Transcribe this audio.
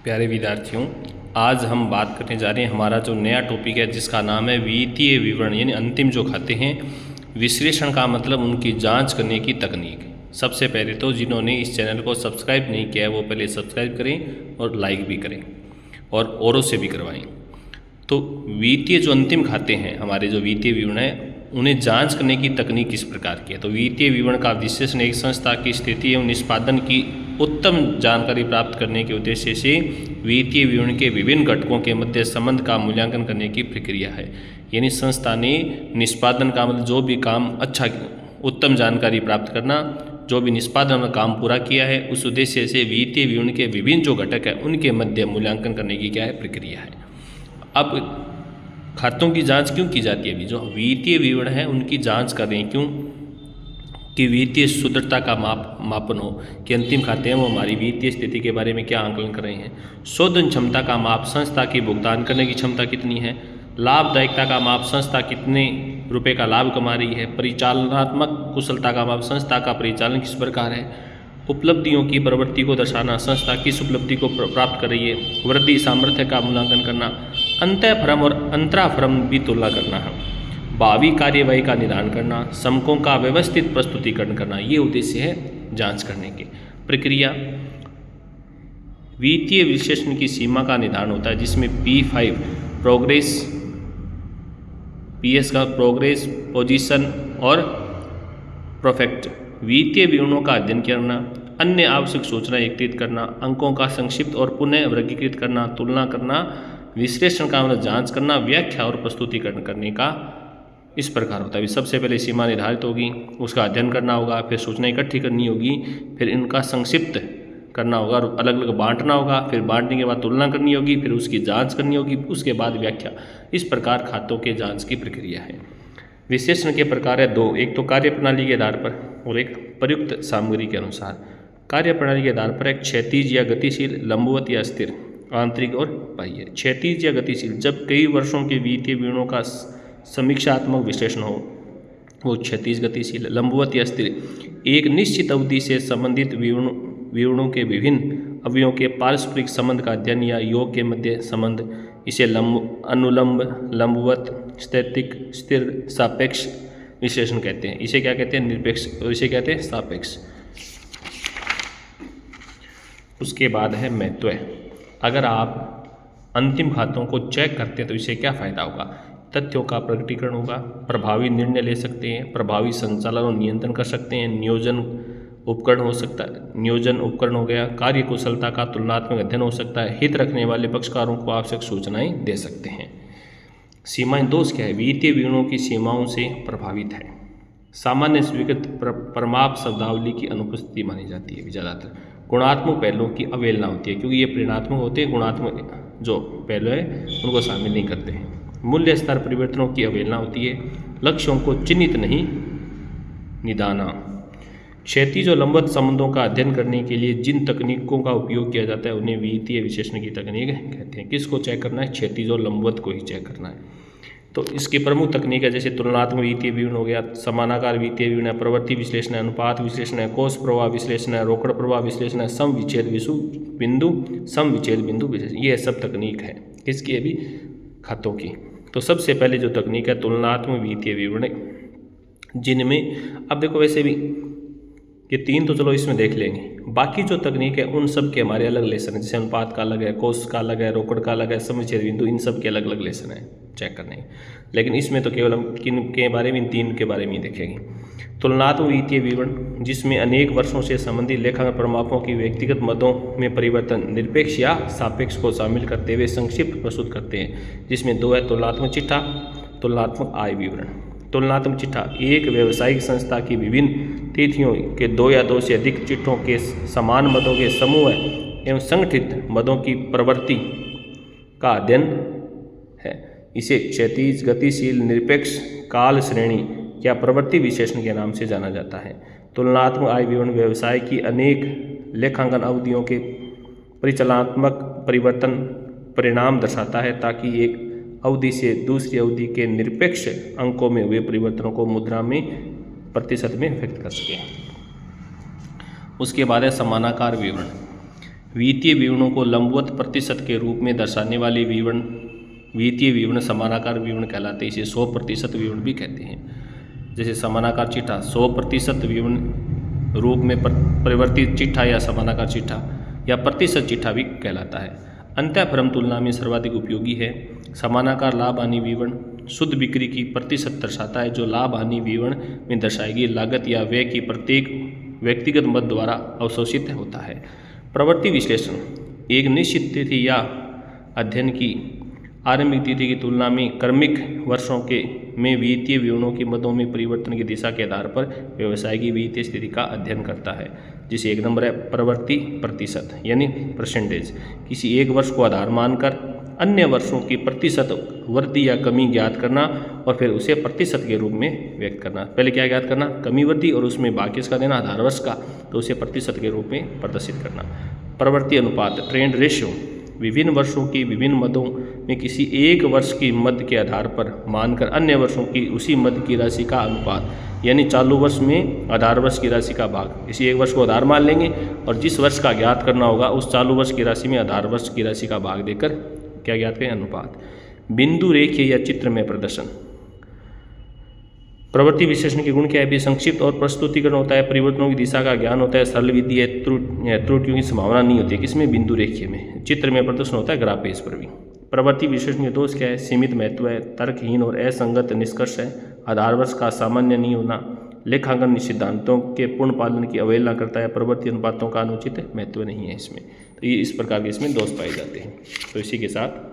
प्यारे विद्यार्थियों, आज हम बात करने जा रहे हैं। हमारा जो नया टॉपिक है जिसका नाम है वित्तीय विवरण, यानी अंतिम जो खाते हैं विश्लेषण का मतलब उनकी जांच करने की तकनीक। सबसे पहले तो जिन्होंने इस चैनल को सब्सक्राइब नहीं किया है वो पहले सब्सक्राइब करें और लाइक भी करें और औरों से भी करवाएं। तो वित्तीय जो अंतिम खाते हैं हमारे जो वित्तीय विवरण है उन्हें जांच करने की तकनीक किस प्रकार की है। तो वित्तीय विवरण का विश्लेषण एक संस्था की स्थिति एवं निष्पादन की उत्तम जानकारी प्राप्त करने के उद्देश्य से वित्तीय विवरण के विभिन्न घटकों के मध्य संबंध का मूल्यांकन करने की प्रक्रिया है। यानी संस्था ने निष्पादन का मतलब जो भी काम अच्छा उत्तम जानकारी प्राप्त करना, जो भी निष्पादन में काम पूरा किया है, उस उद्देश्य से वित्तीय विवरण के विभिन्न जो घटक है उनके मध्य मूल्यांकन करने की क्या है प्रक्रिया है। अब खातों की जांच क्यों की जाती है? अभी जो वित्तीय विवरण है उनकी जांच कर रहे हैं, क्यों? कि वित्तीय शुद्धता का मापन हो कि अंतिम खाते हैं वो हमारी वित्तीय स्थिति के बारे में क्या आंकलन कर रहे हैं। शोधन क्षमता का माप, संस्था की भुगतान करने की क्षमता कितनी है। लाभदायकता का माप, संस्था कितने रुपए का लाभ कमा रही है। परिचालनात्मक कुशलता का माप, संस्था का परिचालन किस प्रकार है। उपलब्धियों की प्रवृत्ति को दर्शाना, संस्था किस उपलब्धि को प्राप्त कर रही है। वृद्धि सामर्थ्य का मूल्यांकन करना, अंतःफर्म और अंतराफर्म भी तुलना करना है। भावी कार्यवाही का निदान करना, समकों का व्यवस्थित प्रस्तुतिकरण करना, ये उद्देश्य है जांच करने के प्रक्रिया। वित्तीय विश्लेषण की सीमा का निर्धारण होता है जिसमें P5 प्रोग्रेस, PS का प्रोग्रेस, पोजीशन और परफेक्ट। वित्तीय विवरणों का अध्ययन करना, अन्य आवश्यक सूचना एकत्रित करना, अंकों का संक्षिप्त और पुनः वर्गीकृत करना, तुलना करना। विश्लेषण का मतलब जांच करना, व्याख्या और प्रस्तुतिकरण करने का इस प्रकार होता है। सबसे पहले सीमा निर्धारित होगी, उसका अध्ययन करना होगा, फिर सूचना इकट्ठी करनी होगी, फिर इनका संक्षिप्त करना होगा, अलग अलग बांटना होगा, फिर बांटने के बाद तुलना करनी होगी, फिर उसकी जांच करनी होगी, उसके बाद व्याख्या। इस प्रकार खातों के जांच की प्रक्रिया है। विश्लेषण के प्रकार है दो, एक तो कार्यप्रणाली के आधार पर और एक प्रयुक्त सामग्री के अनुसार। कार्यप्रणाली के आधार पर एक क्षैतिज या गतिशील, लंबवत या स्थिर, आंतरिक और बाह्य। क्षैतिज या गतिशील, जब कई वर्षों के वित्तीय विवरणों का समीक्षात्मक विश्लेषण हो वो क्षैतिज गतिशील। लंबवत या स्थिर, एक निश्चित अवधि से संबंधित विवरणों के विभिन्न अवयवों के पारस्परिक संबंध का अध्ययन या योग के मध्य संबंध, इसे अनुलंब, लंबवत, स्थैतिक, स्थिर, सापेक्ष विश्लेषण कहते हैं। इसे क्या कहते हैं? निरपेक्ष, और इसे कहते हैं सापेक्ष। उसके बाद है महत्व। अगर आप अंतिम खातों को चेक करते हैं तो इससे क्या फ़ायदा होगा? तथ्यों का प्रकटीकरण होगा, प्रभावी निर्णय ले सकते हैं, प्रभावी संचालन और नियंत्रण कर सकते हैं, नियोजन उपकरण हो सकता है, नियोजन उपकरण हो गया, कार्य कुशलता का तुलनात्मक अध्ययन हो सकता है, हित रखने वाले पक्षकारों को आवश्यक सूचनाएं दे सकते हैं। सीमाएं दोष क्या है? वित्तीय विवरणों की सीमाओं से प्रभावित है। सामान्य स्वीकृत प्रमाप शब्दावली की अनुपस्थिति मानी जाती है ज़्यादातर। गुणात्मक पहलुओं की अवहेलना होती है क्योंकि ये ऋणात्मक होते हैं, गुणात्मक जो पहलू है उनको शामिल नहीं करते हैं। मूल्य स्तर परिवर्तनों की अवहेलना होती है। लक्ष्यों को चिन्हित नहीं निदाना। क्षैतिज और लंबवत संबंधों का अध्ययन करने के लिए जिन तकनीकों का उपयोग किया जाता है उन्हें वित्तीय विश्लेषण की तकनीक कहते हैं। किसको चेक करना है? क्षैतिज और लंबवत को ही चेक करना है। तो इसकी प्रमुख तकनीक है जैसे तुलनात्मक वित्तीय विवरण हो गया, समानाकार वित्तीय विवरण है, प्रवृत्ति विश्लेषण है, अनुपात विश्लेषण है, कोष प्रवाह विश्लेषण है, रोकड़ प्रवाह विश्लेषण है, सम विच्छेद बिंदु विश्लेषण। ये सब तकनीक है किसकी? अभी खातों की। तो सबसे पहले जो तकनीक है तुलनात्मक वित्तीय विवरण, जिनमें अब देखो वैसे भी ये तीन तो चलो इसमें देख लेंगे, बाकी जो तकनीक है उन सब के हमारे अलग लेसन है। जैसे अनुपात का अलग है, कोष का अलग है, रोकड़ का अलग है, सम विच्छेद बिंदु, इन सब के अलग अलग लेसन है चेक करने के। लेकिन इसमें तो केवल हम किन के बारे में, इन तीन के बारे में ही देखेंगे। तुलनात्मक वित्तीय विवरण जिसमें अनेक वर्षों से संबंधित लेखांकन प्रमापों की व्यक्तिगत मदों में परिवर्तन निरपेक्ष या सापेक्ष को शामिल करते हुए संक्षिप्त प्रस्तुत करते हैं, जिसमें दो है तुलनात्मक चिट्ठा, तुलनात्मक आय विवरण। तुलनात्मक चिट्ठा एक व्यावसायिक संस्था की विभिन्न तिथियों के दो या दो से अधिक चिट्ठों के समान मदों के समूह एवं संगठित मदों की प्रवृत्ति का अध्ययन है। इसे क्षैतिज, गतिशील, निरपेक्ष, काल श्रेणी या प्रवृत्ति विश्लेषण के नाम से जाना जाता है। तुलनात्मक आय विवरण व्यवसाय की अनेक लेखांकन अवधियों के परिचालनात्मक परिवर्तन परिणाम दर्शाता है ताकि एक अवधि से दूसरी अवधि के निरपेक्ष अंकों में हुए परिवर्तनों को मुद्रा में प्रतिशत में व्यक्त कर सके। उसके बाद है समानाकार विवरण। वित्तीय विवरणों को लंबवत प्रतिशत के रूप में दर्शाने वाले विवरण वित्तीय विवरण समानाकार विवरण कहलाते हैं। इसे 100% विवरण भी कहते हैं। जैसे समानाकार चिट्ठा 100% विवरण रूप में परिवर्तित चिट्ठा या समानाकार चिट्ठा या प्रतिशत चिट्ठा भी कहलाता है। अंतःफर्म तुलना में सर्वाधिक उपयोगी है। समानाकार लाभ हानि विवरण शुद्ध बिक्री की प्रतिशत दर्शाता है, जो लाभ हानि विवरण में दर्शाई गई लागत या व्यय की प्रत्येक व्यक्तिगत मद द्वारा अवशोषित होता है। प्रवृत्ति विश्लेषण एक निश्चित तिथि या अध्ययन की आरंभिक तिथि की तुलना में क्रमिक वर्षों के में वित्तीय विवरणों की मदों में परिवर्तन की दिशा के आधार पर व्यवसाय की वित्तीय स्थिति का अध्ययन करता है। जिसे 1 नंबर है प्रवृत्ति प्रतिशत यानी परसेंटेज। किसी एक वर्ष को आधार मानकर अन्य वर्षों की प्रतिशत वृद्धि या कमी ज्ञात करना और फिर उसे प्रतिशत के रूप में व्यक्त करना। पहले क्या ज्ञात करना, कमी वृद्धि, और उसमें बाकी इसका देना आधार वर्ष का, तो उसे प्रतिशत के रूप में प्रदर्शित करना। प्रवृत्ति अनुपात ट्रेंड रेशियो विभिन्न वर्षों की विभिन्न मदों में किसी एक वर्ष की मद के आधार पर मानकर अन्य वर्षों की उसी मद की राशि का अनुपात, यानी चालू वर्ष में आधार वर्ष की राशि का भाग। इसी एक वर्ष को आधार मान लेंगे और जिस वर्ष का ज्ञात करना होगा उस चालू वर्ष की राशि में आधार वर्ष की राशि का भाग देकर क्या ज्ञात करें, अनुपात। बिंदु रेखीय या चित्र में प्रदर्शन। प्रवृत्ति विश्लेषण के गुण क्या है, संक्षिप्त और प्रस्तुतिकरण होता है, परिवर्तनों की दिशा का ज्ञान होता है, सरल विधि है, त्रुटियों की संभावना नहीं होती है। किसमें, बिंदु रेखीय में। चित्र में प्रदर्शन होता है ग्राफ पेज पर भी। प्रवृत्ति विश्लेषण के दोष क्या है, सीमित महत्व है, तर्कहीन और असंगत निष्कर्ष है, आधार वर्ष का सामान्य नहीं होना, लेखांकन सिद्धांतों के पूर्ण पालन की अवहेलना करता है, प्रवृत्ति अनुपातों का अनुचित महत्व नहीं है इसमें। तो ये इस प्रकार के इसमें दोष पाए जाते हैं। तो इसी के साथ